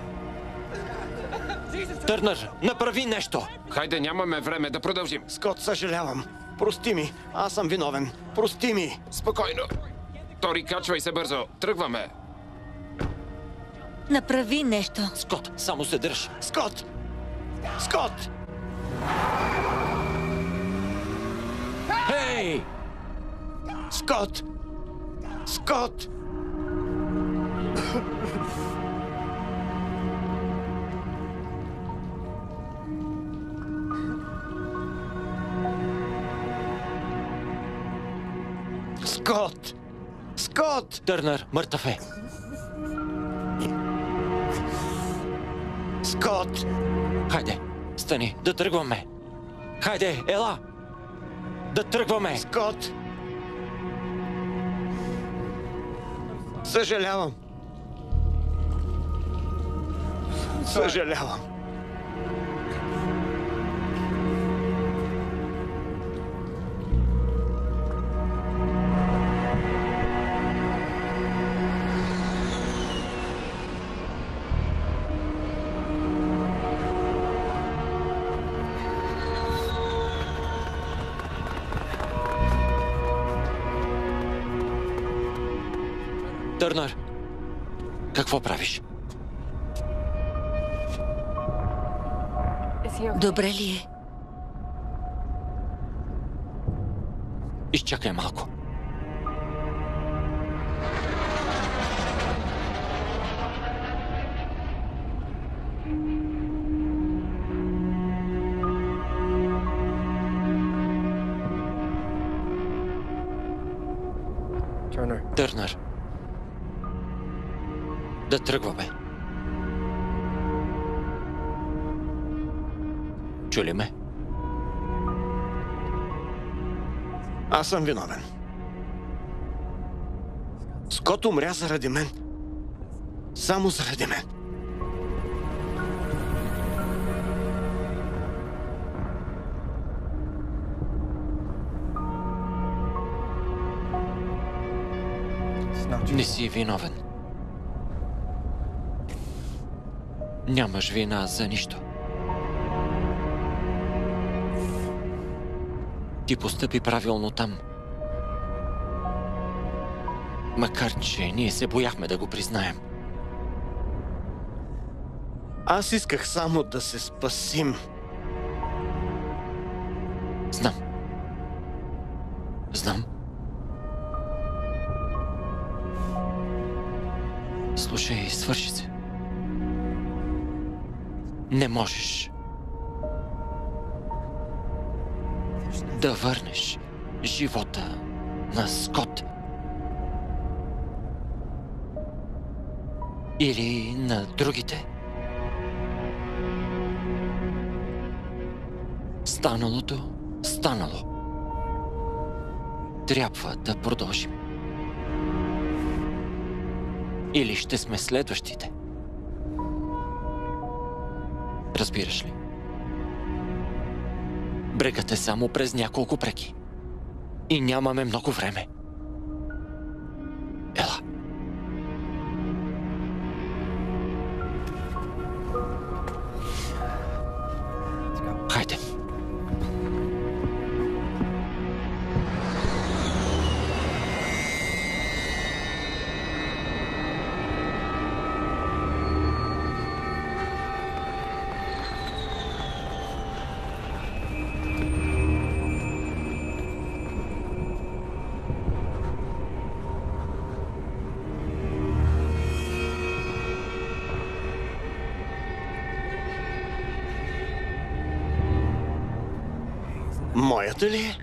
Търнър, направи нещо! Хайде, нямаме време да продължим. Скот, съжалявам. Прости ми. Аз съм виновен. Прости ми. Спокойно. Тори, качвай се бързо. Тръгваме. Направи нещо. Скот, само се дръж. Скот! Скот! Хей! Скот! Скот! Скот! Скот! Търнър, мъртъв е. Скот! Хайде, стани, да тръгваме. Хайде, ела! Да тръгваме! Скот! Съжалявам. Съжалявам. Търнър, какво правиш? Добре ли е? Изчакай малко. Търнър. Да тръгваме. Чули ме? Аз съм виновен. Скот умря заради мен. Само заради мен. Не си виновен. Нямаш вина за нищо. Ти постъпи правилно там. Макар че ние се бояхме да го признаем. Аз исках само да се спасим. Знам. Знам. Слушай, свърши се. Не можеш да върнеш живота на Скот. Или на другите. Станалото, станало. Трябва да продължим. Или ще сме следващите. Разбираш ли? Брегът е само през няколко преки. И нямаме много време. Ела. Хайде. Моята ли е?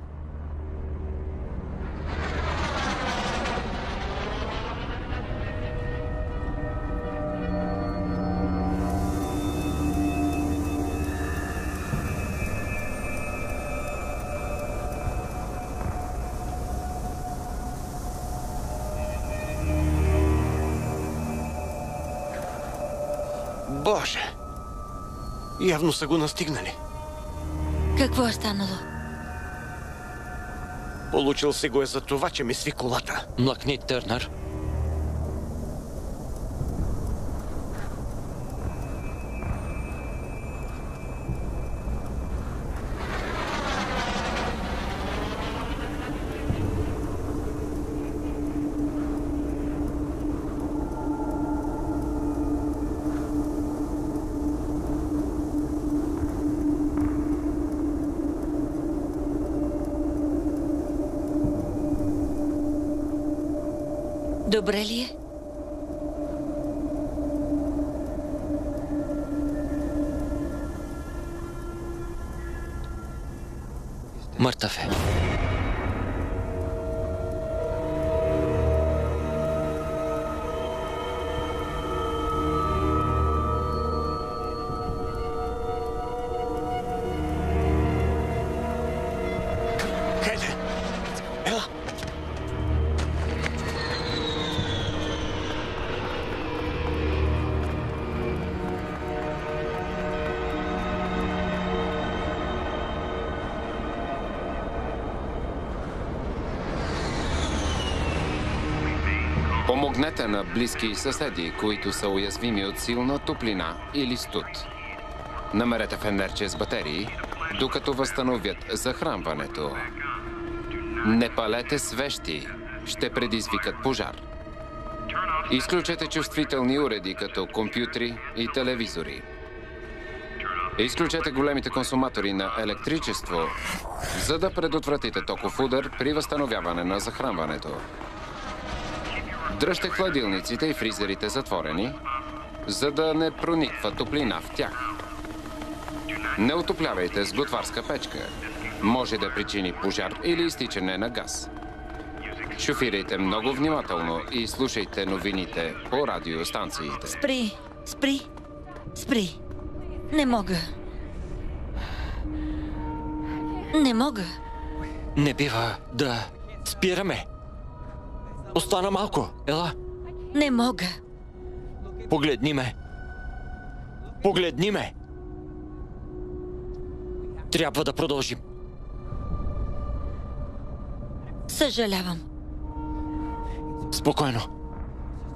Боже! Явно са го настигнали. Какво е станало? Получил се го е за това, че ми сви колата. Млъкни, Търнър. Добре ли е? Мъртъв е. Хайде! Ела! Помогнете на близки съседи, които са уязвими от силна топлина или студ. Намерете фенерче с батерии, докато възстановят захранването. Не палете свещи, ще предизвикат пожар. Изключете чувствителни уреди, като компютри и телевизори. Изключете големите консуматори на електричество, за да предотвратите токов удар при възстановяване на захранването. Дръжте хладилниците и фризерите затворени, за да не прониква топлина в тях. Не отоплявайте с готварска печка. Може да причини пожар или изтичане на газ. Шофирайте много внимателно и слушайте новините по радиостанциите. Спри, спри, спри. Не мога. Не мога. Не бива да спираме. Остана малко. Ела, Не мога. погледни ме. Погледни ме. Трябва да продължим. Съжалявам. Спокойно.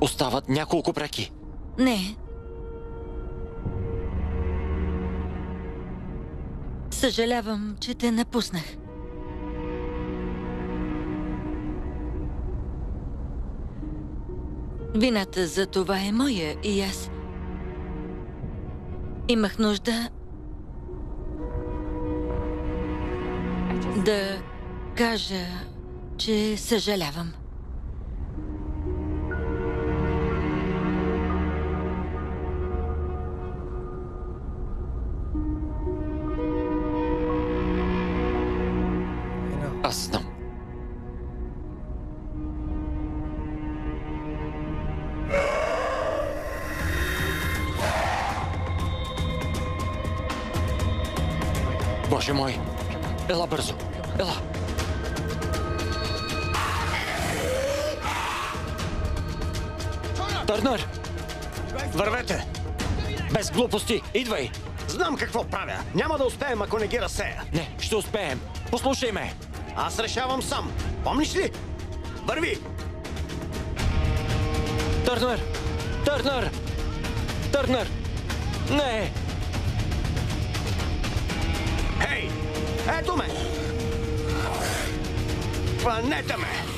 Остават няколко преки. Не. Съжалявам, че те напуснах. Вината за това е моя и аз имах нужда да кажа, че съжалявам. Аз знам. Боже мой! Ела бързо. Ела. Търнър! Вървете! Без глупости! Идвай! Знам какво правя. Няма да успеем, ако не ги разсея. Не, ще успеем. Послушай ме. Аз решавам сам. Помниш ли? Върви! Търнър! Търнър! Търнър! Не! Хей! Ето ме! Хванете ме!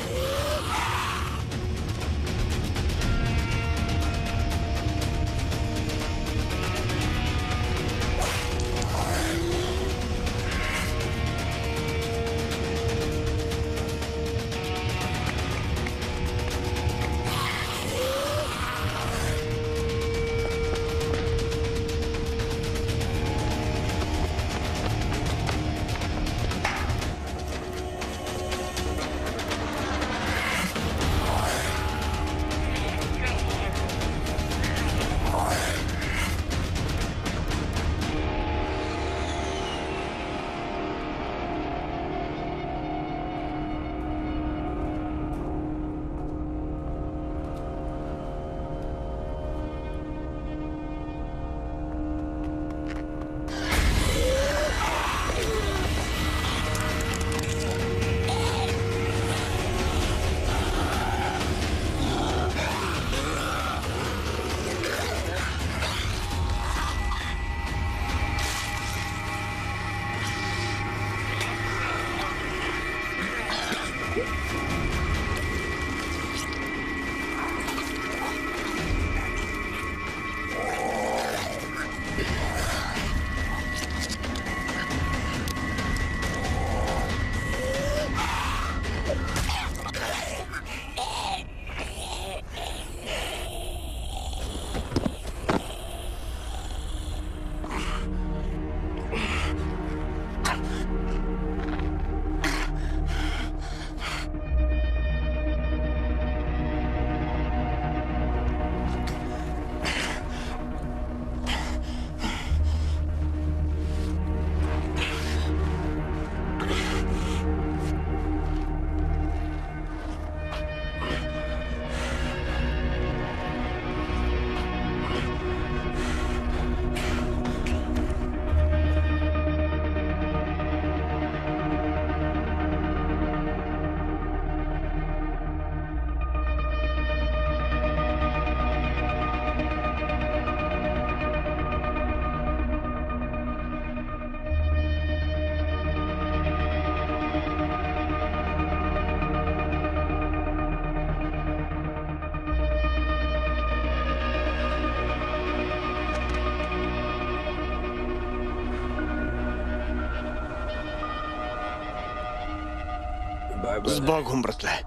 С Богом, братле!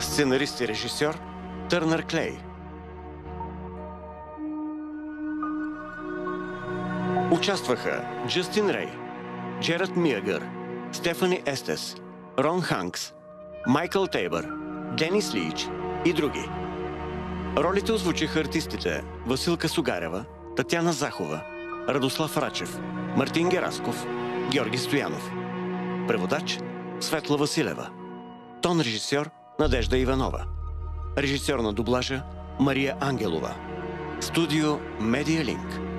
Сценарист и режисьор Търнър Клей. Участваха Джастин Рей, Джерард Миягър, Стефани Естес, Рон Ханкс, Майкъл Тейбър, Денис Лич и други. Ролите озвучиха артистите Василка Сугарева, Татяна Захова, Радослав Рачев, Мартин Герасков, Георги Стоянов. Преводач Светла Василева. Тон режисьор Надежда Иванова. Режисьор на дублажа Мария Ангелова. Студио Медиалинк.